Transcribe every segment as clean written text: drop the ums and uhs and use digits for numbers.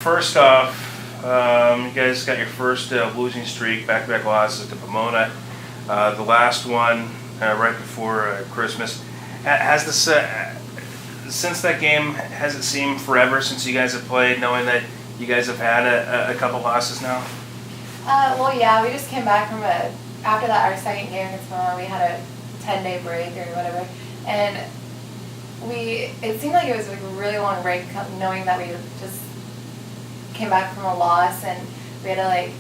First off, you guys got your first losing streak, back-to-back losses to Pomona. The last one right before Christmas. Has this since that game? Has it seemed forever since you guys have played, knowing that you guys have had a couple losses now? Well, yeah, we just came back from after that, our second game against Pomona, we had a 10-day break or whatever, and it seemed like it was like a really long break, knowing that we just came back from a loss, and we had to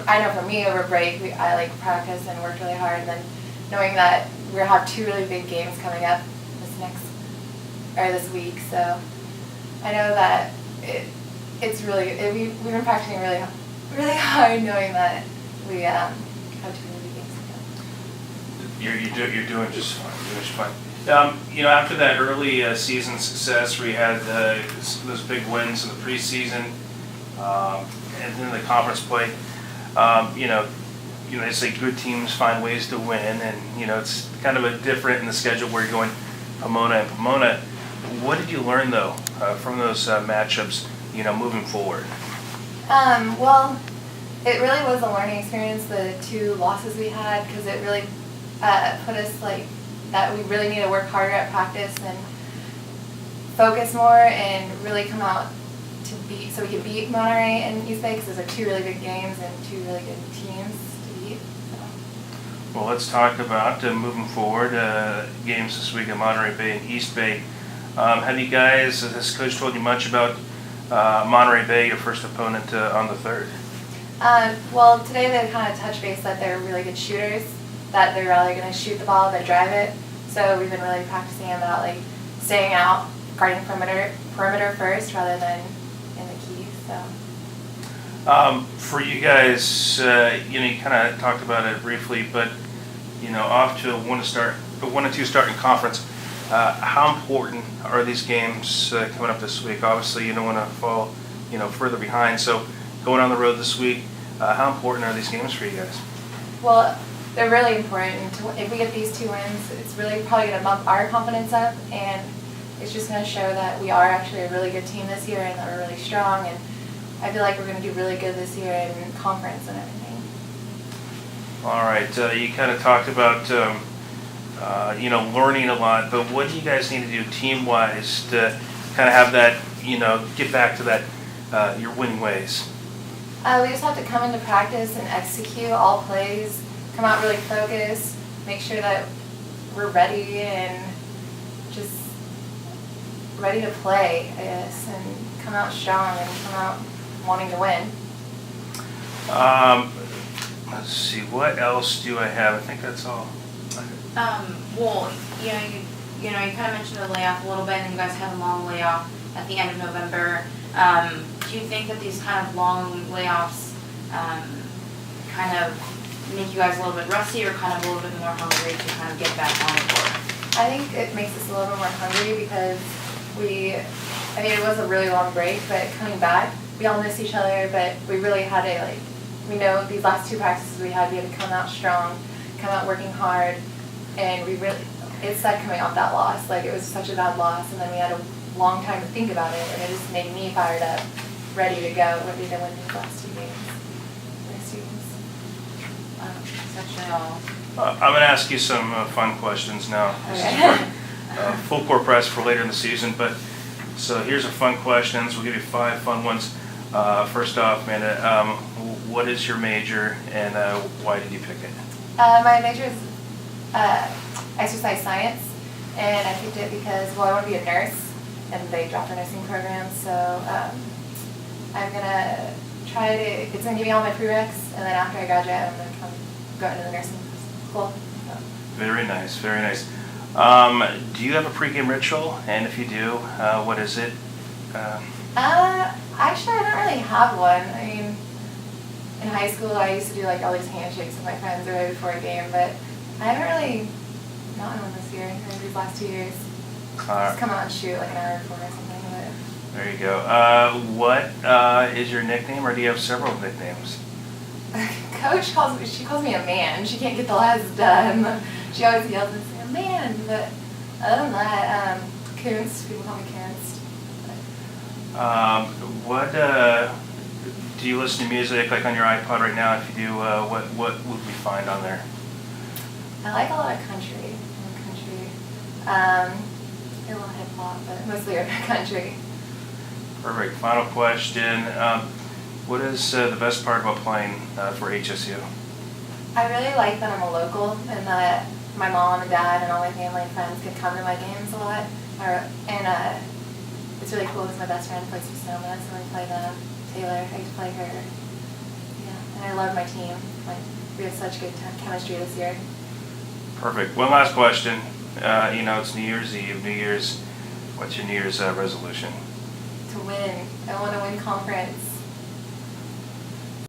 I know for me, over break, I practiced and worked really hard, and then knowing that we're gonna have two really big games coming up this week, so I know that it's really, we've been practicing really hard, knowing that we have two really big games coming up. You're doing just fine. After that early season success where you had those big wins in the preseason, and then the conference play, they say good teams find ways to win, and it's kind of a different in the schedule where you're going Pomona and Pomona. What did you learn though from those matchups, moving forward? Well, it really was a learning experience, the two losses we had, because it really put us that we really need to work harder at practice and focus more and really come out so we can beat Monterey and East Bay, because those are two really big games and two really good teams to beat. So. Well, let's talk about moving forward, games this week at Monterey Bay and East Bay. Have you guys, has Coach told you much about Monterey Bay, your first opponent on the 3rd? Well, today they kind of touched base that they're really good shooters, that they're rather going to shoot the ball than drive it. So we've been really practicing about staying out, guarding perimeter first rather than in the key. So. For you guys, you kind of talked about it briefly, but off to a 1-2 start in conference. How important are these games coming up this week? Obviously, you don't want to fall, further behind. So going on the road this week, how important are these games for you guys? Well, they're really important. If we get these two wins, it's really probably going to bump our confidence up, and it's just going to show that we are actually a really good team this year and that we're really strong, and I feel like we're going to do really good this year in conference and everything. All right. You kind of talked about, learning a lot, but what do you guys need to do team-wise to kind of have that, get back to that, your winning ways? We just have to come into practice and execute all plays, come out really focused, make sure that we're ready and just ready to play, I guess, and come out strong and come out wanting to win. Let's see, what else do I have? I think that's all. Well, you kind of mentioned the layoff a little bit, and you guys had a long layoff at the end of November. Do you think that these kind of long layoffs kind of make you guys a little bit rusty, or kind of a little bit more hungry to kind of get back on the court? I think it makes us a little bit more hungry because it was a really long break, but coming back, we all missed each other, but we really had to, we know these last two practices we had to come out strong, come out working hard, and it sucked coming off that loss. It was such a bad loss, and then we had a long time to think about it, and it just made me fired up, ready to go when we did win these last two games. That's actually all. I'm going to ask you some fun questions now. This is for, full court press for later in the season, but so here's a fun questions. We'll give you 5 fun ones. First off, Amanda, what is your major, and why did you pick it? My major is exercise science, and I picked it because, I want to be a nurse, and they dropped the nursing program, so I'm going to it's going to give me all my prereqs, and then after I graduate, I'm going to go into the nursing school. So. Very nice, very nice. Do you have a pregame ritual? And if you do, what is it? Actually, I don't really have one. I mean, in high school, I used to do all these handshakes with my friends right before a game, but I haven't really gotten one this year, or these last 2 years. Just come out and shoot an hour before or something. But. There you go. What is your nickname, or do you have several nicknames? Coach calls me a man. She can't get the last done. She always yells and says, man, but other than that, Kunst, people call me Kunst. What do you listen to music like on your iPod right now? If you do, what would we find on there? I like a lot of country. A little hip hop, but mostly country. Perfect. Final question. What is the best part about playing for HSU? I really like that I'm a local and that my mom and dad and all my family and friends can come to my games a lot. And it's really cool because my best friend plays for Sonoma, so I play them. Taylor, I get to play her. Yeah, and I love my team. Like, we have such good chemistry this year. Perfect. One last question. It's New Year's Eve. What's your New Year's resolution? To win. I want to win conference.